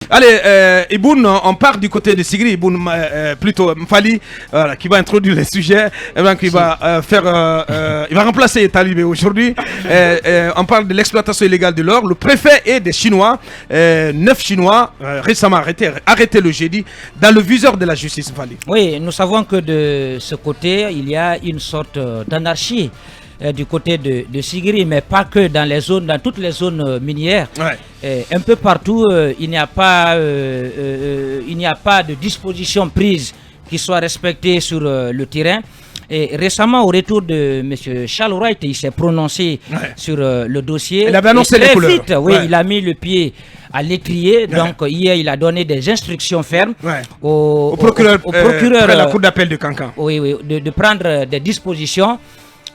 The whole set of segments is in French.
Allez, Iboun, on part du côté de Sigri, Iboun, plutôt Mfali, qui va introduire les sujets, qui va il va remplacer Talibé aujourd'hui. On parle de l'exploitation illégale de l'or. Le préfet et des Chinois, 9 Chinois, récemment arrêtés le jeudi, dans le viseur de la justice, Mfali. Oui, nous savons que de ce côté, il y a une sorte d'anarchie. Du côté de Sigiri, mais pas que dans les zones, dans toutes les zones minières. Un peu partout, il n'y a pas de dispositions prises qui soient respectées sur le terrain. Et récemment, au retour de M. Charles Wright, il s'est prononcé sur le dossier. Il avait annoncé les couleurs. Vite, il a mis le pied à l'étrier. Donc hier, il a donné des instructions fermes au procureur de la cour d'appel de Cancan. De prendre des dispositions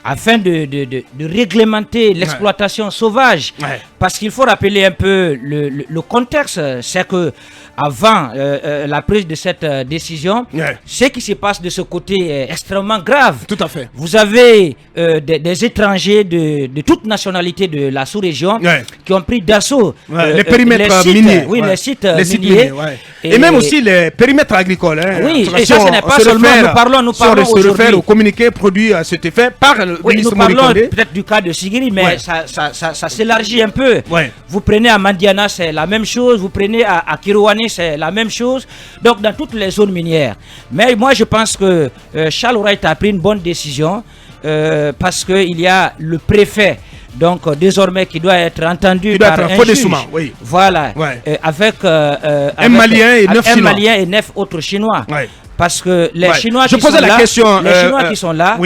afin de réglementer l'exploitation sauvage. Parce qu'il faut rappeler un peu le contexte, c'est que avant la prise de cette décision, ce qui se passe de ce côté est extrêmement grave. Tout à fait. Vous avez des étrangers de toute nationalité de la sous-région qui ont pris d'assaut les périmètres miniers. Les sites miniers. Et même aussi les périmètres agricoles. Oui, et ça, ce n'est pas seulement, nous parlons aujourd'hui. Au communiqué produit à cet effet par le ministre nous parlons peut-être du cas de Sigiri, mais ça s'élargit un peu. Vous prenez à Mandiana, c'est la même chose. Vous prenez à Kirouane, c'est la même chose. Donc, dans toutes les zones minières. Mais moi, je pense que Charles Wright a pris une bonne décision parce qu'il y a le préfet. Donc, désormais, qui doit être entendu par un juge. Voilà. Avec un Malien et 9 autres Chinois. Parce que les Chinois qui sont là,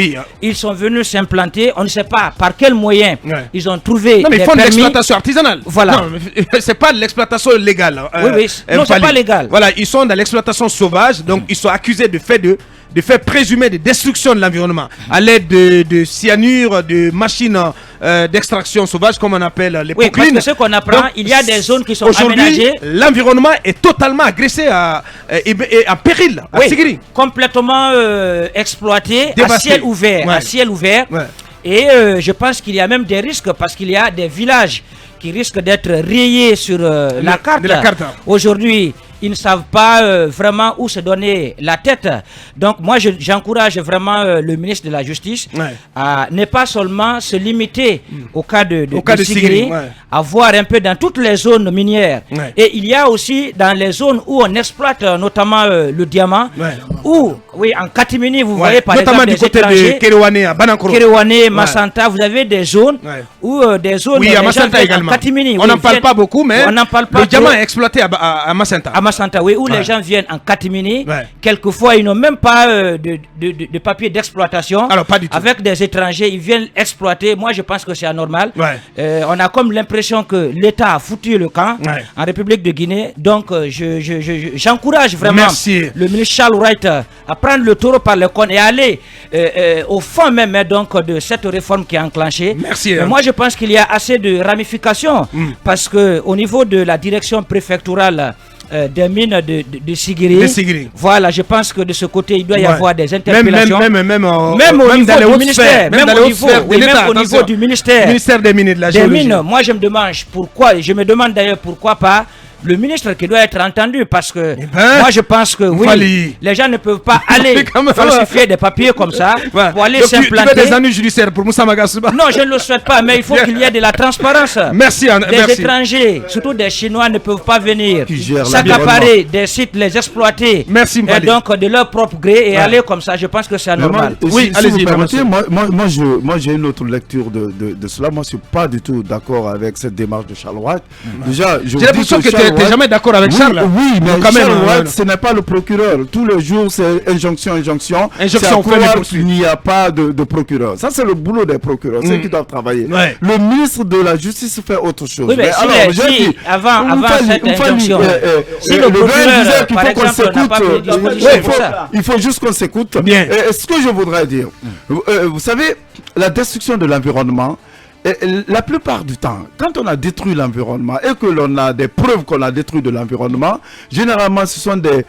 ils sont venus s'implanter. On ne sait pas par quel moyen ils ont trouvé. Non, mais ils font de l'exploitation artisanale. Voilà. C'est pas de l'exploitation légale. Non, c'est pas légal. Voilà, ils sont dans l'exploitation sauvage, donc ils sont accusés de faits présumés de destruction de l'environnement à l'aide de cyanure, de machines d'extraction sauvage, comme on appelle les proclines. Parce que ce qu'on apprend, il y a des zones qui sont aménagées. L'environnement est totalement agressé et en péril à Sigiri. Complètement exploité, dévasté. À ciel ouvert. Et je pense qu'il y a même des risques parce qu'il y a des villages qui risquent d'être rayés sur la carte. Aujourd'hui, ils ne savent pas vraiment où se donner la tête. Donc moi, j'encourage vraiment le ministre de la Justice à ne pas seulement se limiter au cas de Sigiri, à voir un peu dans toutes les zones minières. Et il y a aussi dans les zones où on exploite notamment le diamant, où, en Katimini, vous voyez par notamment exemple du côté de Kerewane, à Banankoro. Kerewane, Massanta, vous avez des zones où des zones... Oui, à Massanta également. Katimini, on n'en parle pas beaucoup, mais le diamant est exploité à Massanta. Où les gens viennent en catimini, quelquefois ils n'ont même pas de papier d'exploitation. Alors pas du tout. Avec des étrangers, ils viennent exploiter. Moi je pense que c'est anormal. On a comme l'impression que l'État a foutu le camp en République de Guinée. Donc j'encourage vraiment le ministre Charles Wright à prendre le taureau par le cornes et aller au fond même donc de cette réforme qui est enclenchée. Mais moi je pense qu'il y a assez de ramifications parce que au niveau de la direction préfectorale des mines de Sigiri. Voilà, je pense que de ce côté, il doit y avoir des interpellations. Même au niveau du ministère. Même au niveau du ministère des mines et de la géologie. Moi, je me demande d'ailleurs pourquoi pas le ministre qui doit être entendu parce que moi je pense que les gens ne peuvent pas aller falsifier des papiers comme ça pour aller s'implanter. Tu veux des ennuis judiciaires pour Moussa Magasuba? Non, je ne le souhaite pas, mais il faut qu'il y ait de la transparence. Des étrangers, surtout des Chinois, ne peuvent pas venir s'accaparer des sites, les exploiter et donc de leur propre gré et aller comme ça. Je pense que c'est anormal. Oui, allez-y. Moi j'ai une autre lecture de cela. Moi je suis pas du tout d'accord avec cette démarche de Charles Wright. Déjà, j'ai l'impression que tu n'es jamais d'accord avec Charles. Oui, mais quand même, ce n'est pas le procureur. Tous les jours, c'est injonction. C'est à croire qu'il n'y a pas de procureur. Ça, c'est le boulot des procureurs. C'est eux qui doivent travailler. Le ministre de la Justice fait autre chose. Oui, mais alors, avant cette injonction, si le procureur, par exemple, n'a pas pris disposition pour ça. Il faut juste qu'on s'écoute. Ce que je voudrais dire, vous savez, la destruction de l'environnement, la plupart du temps, quand on a détruit l'environnement et que l'on a des preuves qu'on a détruit de l'environnement, généralement ce sont des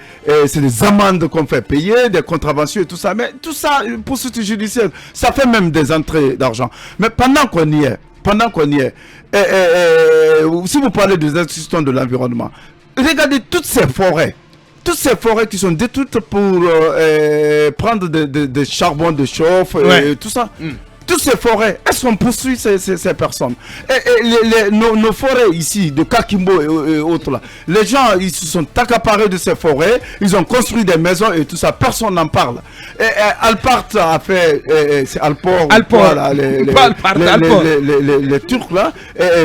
amendes qu'on fait payer, des contraventions et tout ça. Mais tout ça, poursuite judiciaire, ça fait même des entrées d'argent. Mais pendant qu'on y est, si vous parlez des destructions de l'environnement, regardez toutes ces forêts. Toutes ces forêts qui sont détruites pour prendre des charbons de chauffe et tout ça. Toutes ces forêts, est-ce qu'on poursuit ces personnes? Nos forêts ici, de Kakimbo et autres là, les gens ils se sont accaparés de ces forêts, ils ont construit des maisons et tout ça, personne n'en parle. Alpart a fait, c'est Alport, voilà, les Turcs là,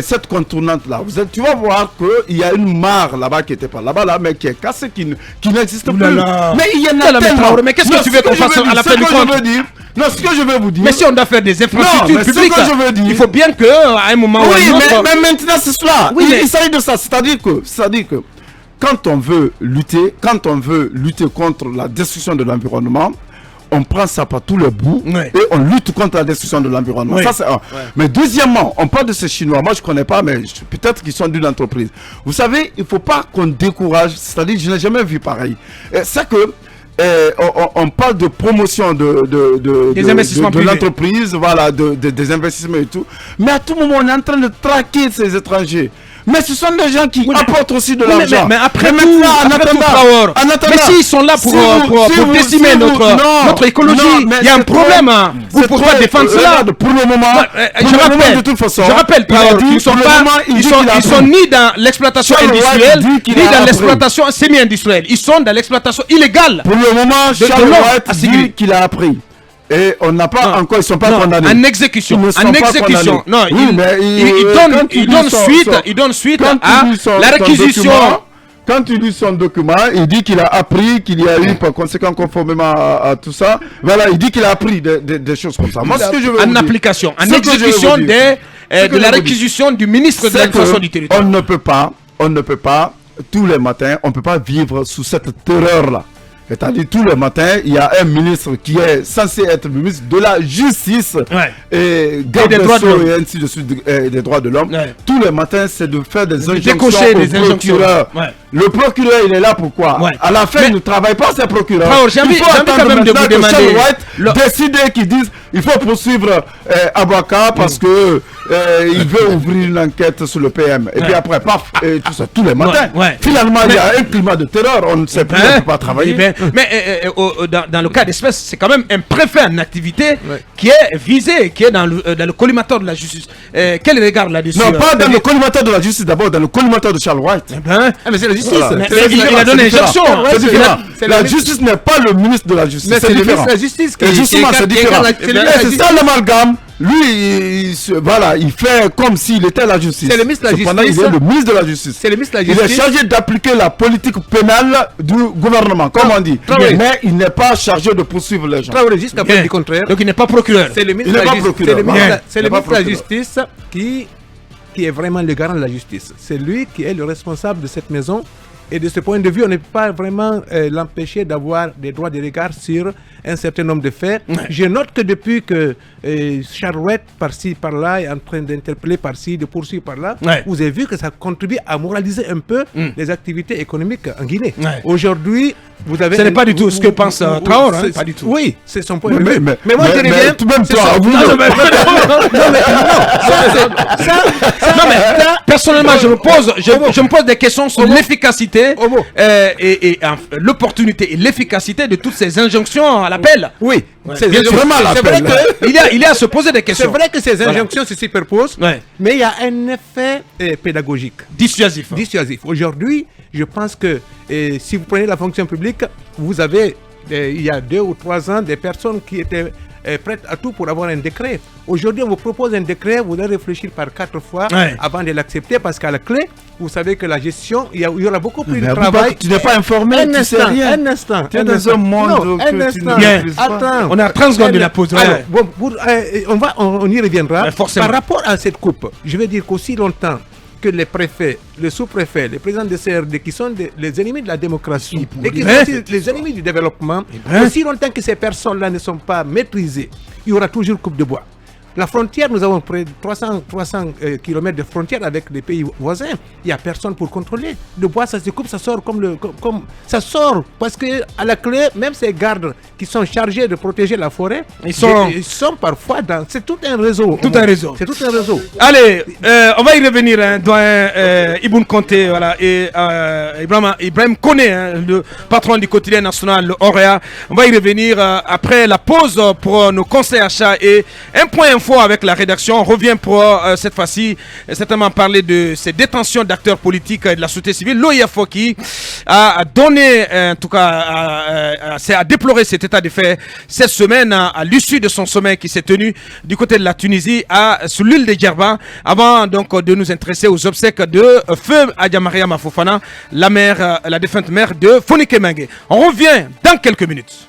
cette contournante là, tu vas voir qu'il y a une mare là-bas qui n'était pas là-bas là, mais qui est cassée, qui n'existe plus. Mais il y en a tellement. Mais qu'est-ce que tu veux qu'on fasse à la fin du compte? Non, ce que je veux vous dire. Mais si on doit faire des infrastructures publiques, il faut bien qu'à un moment ou à un autre. Mais maintenant c'est cela. Il s'agit de ça. C'est-à-dire que quand on veut lutter contre la destruction de l'environnement, on prend ça par tous les bouts et on lutte contre la destruction de l'environnement. Ça c'est un. Mais deuxièmement, on parle de ces Chinois. Moi je connais pas, mais peut-être qu'ils sont d'une entreprise. Vous savez, il faut pas qu'on décourage. C'est-à-dire, je n'ai jamais vu pareil. C'est que on parle de promotion des investissements de l'entreprise, voilà, des investissements et tout. Mais à tout moment, on est en train de traquer ces étrangers. Mais ce sont des gens qui apportent aussi de l'argent. Mais après tout, mais s'ils sont là pour décimer notre écologie, il y a un problème. Vous ne pouvez pas défendre cela. Pour le moment, je rappelle qu'ils sont ni dans l'exploitation industrielle, ni dans l'exploitation semi-industrielle. Ils sont dans l'exploitation illégale. Pour le moment, Charles White dit qu'il a appris. Et on n'a pas encore, ils ne sont pas condamnés. En exécution. Non, il donne suite à la réquisition. Quand tu lis son document, il dit qu'il a appris, qu'il y a eu par conséquent conformément à tout ça. Voilà, il dit qu'il a appris des choses comme ça. Moi, ce que je veux en application, en exécution de la réquisition du ministre de l'administration du territoire. On ne peut pas, tous les matins, on ne peut pas vivre sous cette terreur-là. C'est-à-dire, tous les matins, il y a un ministre qui est censé être le ministre de la justice et des droits de l'homme et ainsi de suite, des droits de l'homme. Tous les matins, c'est de faire des injonctions au procureur. Le procureur, il est là pourquoi? À la fin, il ne travaille pas, ces procureurs. Il faut attendre quand même de vous demander. Décider qu'ils disent il faut poursuivre Abouaka parce que il veut ouvrir une enquête sur le PM. Et puis après, paf, et tout ça, tous les matins. Finalement, il y a un climat de terreur, on ne sait plus, on ne peut pas travailler. Mais dans le cas d'espèce, c'est quand même un préfet en activité qui est visé, qui est dans le collimateur de la justice. Quel regard là-dessus? Non, pas dans le collimateur de la justice, d'abord dans le collimateur de Charles White. Mais c'est la justice. Il a donné injonction. La justice n'est pas le ministre de la justice. Mais c'est le ministre de la justice qui c'est différent. C'est ça l'amalgame. Lui, voilà, il fait comme s'il était la justice. C'est le ministre de la Cependant, justice. il est le ministre de la justice. C'est le ministre de la justice. Il est chargé d'appliquer la politique pénale du gouvernement, comme on dit. Mais il n'est pas chargé de poursuivre les gens. Jusqu'à preuve du contraire. Donc il n'est pas procureur. C'est le ministre de la justice qui est vraiment le garant de la justice. C'est lui qui est le responsable de cette maison. Et de ce point de vue, on ne peut pas vraiment l'empêcher d'avoir des droits de regard sur un certain nombre de faits. Je note que depuis que Charouette, par-ci, par-là, est en train d'interpeller par-ci, de poursuivre par-là, vous avez vu que ça contribue à moraliser un peu les activités économiques en Guinée. Aujourd'hui, vous avez... Ce n'est pas du tout ce que pense Traoré, pas du tout. Oui, c'est son point de vue. Mais moi, je dirais bien... Même toi, personnellement, je me pose des questions sur l'efficacité et l'opportunité et l'efficacité de toutes ces injonctions à l'appel. Oui, c'est vraiment l'appel. Il y a à se poser des questions. C'est vrai que ces injonctions se superposent, mais il y a un effet pédagogique. Dissuasif. Aujourd'hui, je pense que si vous prenez la fonction publique, vous avez, il y a 2 ou 3 ans, des personnes qui étaient prêtes à tout pour avoir un décret. Aujourd'hui, on vous propose un décret, vous devez réfléchir par 4 fois avant de l'accepter, parce qu'à la clé, vous savez que la gestion, il y aura beaucoup plus de travail. Tu n'es pas informé, un instant. Tu es dans un monde Attends. On a 30 secondes de la pause. On y reviendra. Forcément. Par rapport à cette coupe, je vais dire qu'aussi longtemps que les préfets, les sous-préfets, les présidents de CRD qui sont les ennemis de la démocratie et qui sont aussi les ennemis du développement, aussi longtemps que ces personnes-là ne sont pas maîtrisées, il y aura toujours coupe de bois. La frontière, nous avons près de 300 km de frontière avec les pays voisins. Il n'y a personne pour contrôler. Le bois, ça se coupe, ça sort ça sort parce que à la clé, même ces gardes qui sont chargés de protéger la forêt, ils sont parfois dans... C'est tout un réseau. C'est tout un réseau. Allez, on va y revenir, Ibn Conté, voilà, et Ibrahim Koné, le patron du quotidien national, le Auréa. On va y revenir après la pause pour nos conseils achats et un point info avec la rédaction. On revient pour cette fois-ci certainement parler de ces détentions d'acteurs politiques et de la société civile. L'OIF qui a donné, en tout cas, a déploré cet état de fait cette semaine à l'issue de son sommet qui s'est tenu du côté de la Tunisie sur l'île de Djerba, avant donc de nous intéresser aux obsèques de feu Adja Mariama Fofana, la défunte mère de Fonike Mengue. On revient dans quelques minutes.